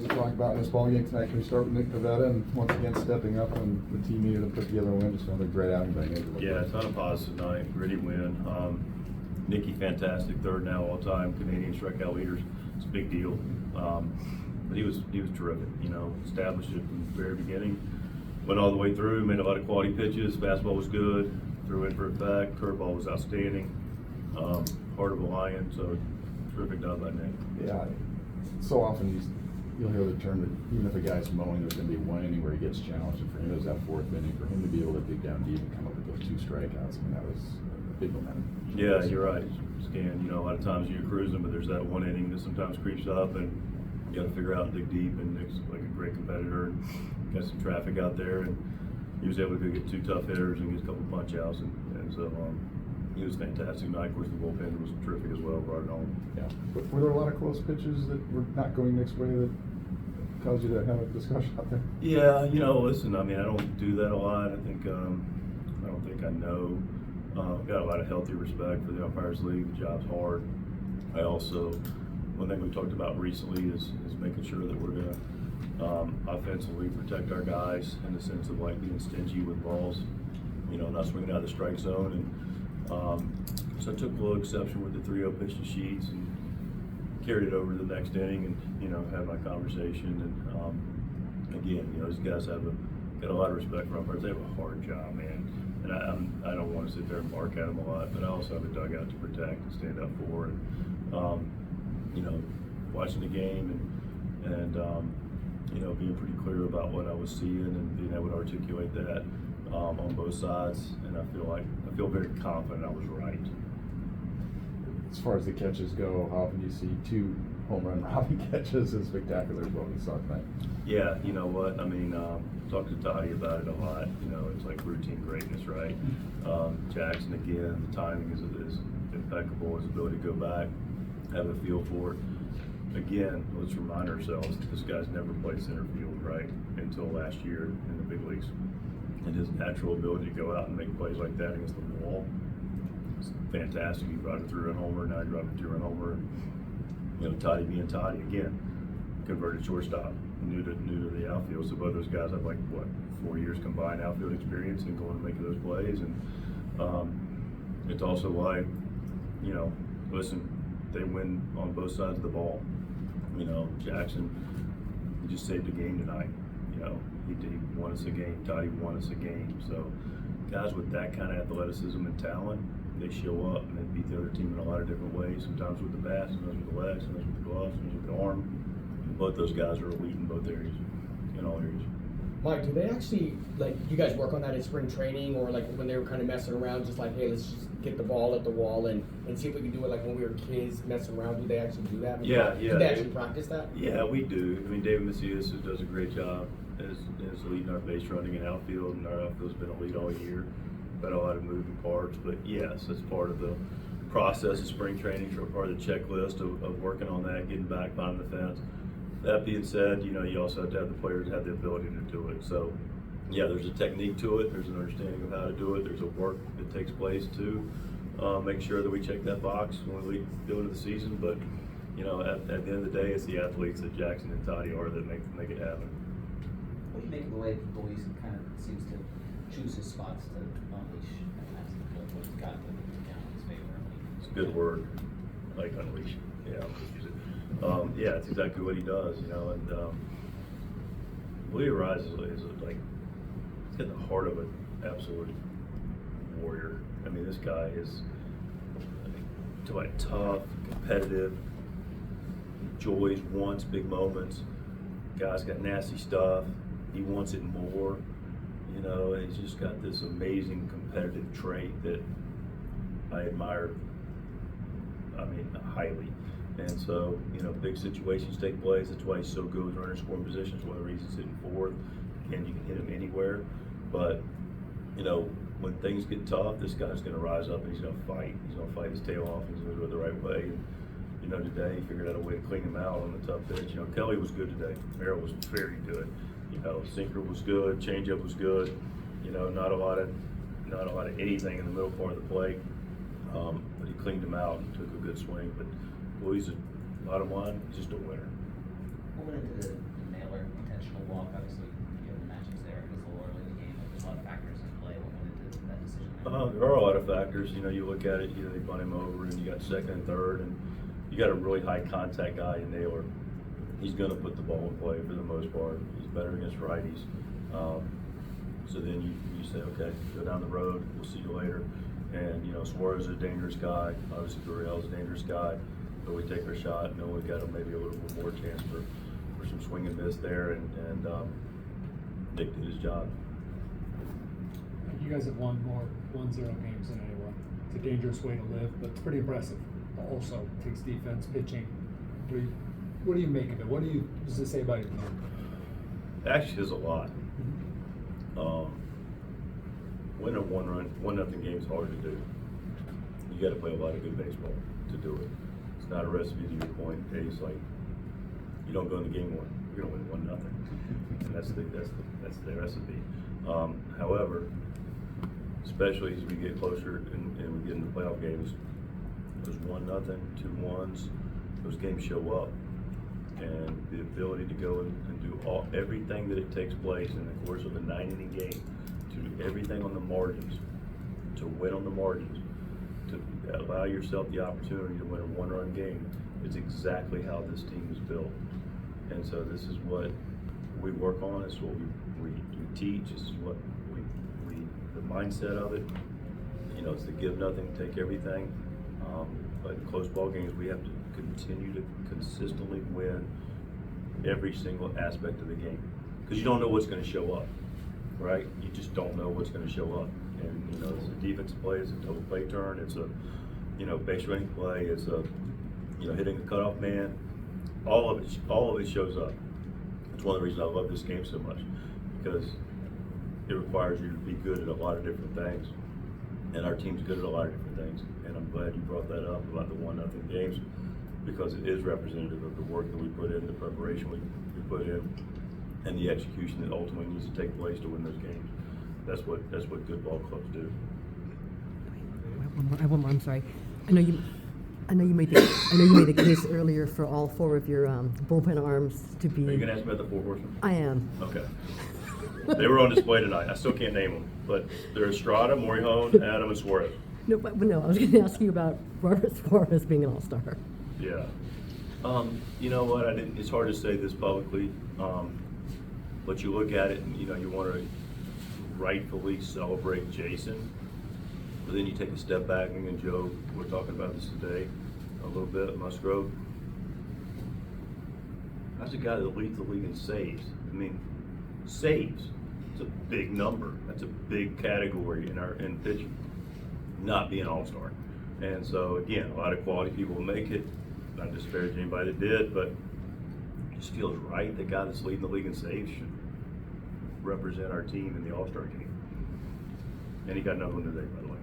Talk about in this ballgame tonight. Can we start with Nick Pivetta and once again stepping up when the team needed to put together a win? Just another great outing by Nick. Yeah, a ton of positive tonight. Gritty win. Nicky, fantastic. Third now all-time Canadian strikeout leaders. It's a big deal. But he was terrific. You know, established it from the very beginning. Went all the way through. Made a lot of quality pitches. Fastball was good. Threw in for a fact. Curveball was outstanding. Heart of a lion. So terrific job by Nick. Yeah. So often you'll hear the term that even if a guy's mowing, there's going to be one inning where he gets challenged. And for him, it was that fourth inning. For him to be able to dig down deep and come up with those 2 strikeouts, I mean, that was a big momentum. Yeah, you're right. Scan, you know, a lot of times you're cruising, but there's that one inning that sometimes creeps up, and you got to figure out and dig deep. And Nick's like a great competitor, and got some traffic out there, and he was able to go get 2 tough hitters and get a couple punch outs, and so he was fantastic tonight. Of course, the bullpen was terrific as well, brought it home. Yeah. Were there a lot of close pitches that were not going Nick's way that caused you to have a discussion out there? Yeah, you know, listen, I mean, I don't do that a lot. I think I don't think I know. Got a lot of healthy respect for the umpires league. The job's hard. I also, one thing we talked about recently is making sure that we're going to offensively protect our guys in the sense of like being stingy with balls, you know, not swinging out of the strike zone. And so I took a little exception with the 3-0 pitch to Sheets and carried it over to the next inning, and you know, had my conversation. And again, you know, these guys got a lot of respect for umpires. They have a hard job, man. And I don't want to sit there and bark at them a lot, but I also have a dugout to protect and stand up for. And you know, watching the game and you know, being pretty clear about what I was seeing and being able to articulate that on both sides. And I feel very confident I was right. As far as the catches go, how often do you see 2 home run robbing catches as spectacular as what we saw tonight? Yeah, you know what? I mean, talked to Tatís about it a lot. You know, it's like routine greatness, right? Jackson, again, the timing is impeccable. His ability to go back, have a feel for it. Again, let's remind ourselves that this guy's never played center field, right, until last year in the big leagues. And his natural ability to go out and make plays like that against the wall, it's fantastic. He brought it through a homer, now he brought it through a homer. You know, Toddy being Toddy, again, converted shortstop, new to the outfield. So both those guys have like, what, 4 years combined outfield experience and going and making those plays. And it's also why, you know, listen, they win on both sides of the ball. You know, Jackson, he just saved a game tonight. You know, he won us a game. Toddy won us a game. So guys with that kind of athleticism and talent, they show up and they beat the other team in a lot of different ways. Sometimes with the bat, sometimes with the legs, sometimes with the gloves, sometimes with the arm. And both those guys are elite in both areas, in all areas. Mike, do they actually, like, you guys work on that in spring training, or like when they were kind of messing around, just like, hey, let's just get the ball at the wall and see if we can do it like when we were kids messing around? Do they actually do that? Yeah. Do they actually practice that? Yeah, we do. I mean, David Macias does a great job as leading our base running and outfield, and our outfield's been elite all year. Got a lot of moving parts, but yes, it's part of the process of spring training, part of the checklist of working on that, getting back behind the fence. That being said, you know, you also have to have the players have the ability to do it. So, yeah, there's a technique to it. There's an understanding of how to do it. There's a work that takes place to make sure that we check that box when we go into the season. But, you know, at the end of the day, it's the athletes that Jackson and Toddy are that make it happen. What do you make of the way the boys kind of seems to choose his spots to unleash what he's got to count in his favor? It's a good word, like unleash. Yeah, use it. Yeah, it's exactly what he does, you know. And Willie Rise is like, he's got the heart of an absolute warrior. I mean, this guy is like tough, competitive, enjoys, wants big moments. Guy's got nasty stuff. He wants it more, you know. And he's just got this amazing competitive trait that I admire. I mean, highly. And so, you know, big situations take place. That's why he's so good with runner scoring positions. One of the reasons he's hitting fourth. Again, you can hit him anywhere. But, you know, when things get tough, this guy's going to rise up and he's going to fight. He's going to fight his tail off. He's going to do it the right way. And, you know, today he figured out a way to clean him out on the tough pitch. You know, Kelly was good today. Merrill was very good. You know, sinker was good. Changeup was good. You know, not a lot of anything in the middle part of the plate. But he cleaned him out and took a good swing. But Boy's bottom line, he's just a winner. Going into the factors. You know, you look at it, you know, they bunt him over, and you got second and third, and you got a really high contact guy in Naylor. He's going to put the ball in play for the most part. He's better against righties. So then you say, okay, go down the road. We'll see you later. And you know, Suarez is a dangerous guy. Obviously, Merrill is a dangerous guy. But we take our shot, and then we got maybe a little bit more chance for some swing and miss there. And Nick did his job. You guys have won more 1-0 games than anyone. It's a dangerous way to live, but it's pretty impressive. Also, takes defense, pitching. What do you make of it? What does it say about your team? It actually says a lot. Winning a 1-0 game is hard to do. You got to play a lot of good baseball to do it. It's not a recipe, to your point, Ace. Like, you don't go in the game one, you're gonna win 1-0, and that's the recipe. However, especially as we get closer and we get into playoff games, those 1-0, 2-1s, those games show up, and the ability to go and do everything that it takes place in the course of a 9-inning game, to do everything on the margins, to win on the margins, to allow yourself the opportunity to win a 1-run game. It's exactly how this team is built, and so this is what we work on. This is what we teach. This is what the mindset of it. You know, it's the give nothing, take everything. But in close ball games, we have to continue to consistently win every single aspect of the game, because you don't know what's going to show up, right? You just don't know what's going to show up. And you know, it's a defensive play, it's a total play turn, it's a base running play, it's a hitting a cutoff man. All of it shows up. It's one of the reasons I love this game so much, because it requires you to be good at a lot of different things, and our team's good at a lot of different things. And I'm glad you brought that up about the 1-0 games, because it is representative of the work that we put in, the preparation we put in, and the execution that ultimately needs to take place to win those games. That's what good ball clubs do. I have one more. I'm sorry. I know you made the case earlier for all 4 of your bullpen arms to be. Are you going to ask me about the 4 horsemen? I am. Okay. They were on display tonight. I still can't name them, but they're Estrada, Morihone, Adam, and Suarez. No, but no. I was going to ask you about Robert Suarez being an all-star. Yeah. You know what? It's hard to say this publicly, but you look at it and you want to rightfully celebrate Jason, but then you take a step back, and Joe, we're talking about this today a little bit, Musgrove. That's a guy that leads the league in saves. I mean, saves. It's a big number. That's a big category in pitching, not being all-star. And so again, a lot of quality people make it. Not disparaging anybody that did, but it just feels right. The guy that's leading the league in saves should represent our team in the all-star game. And he got another one today, by the way.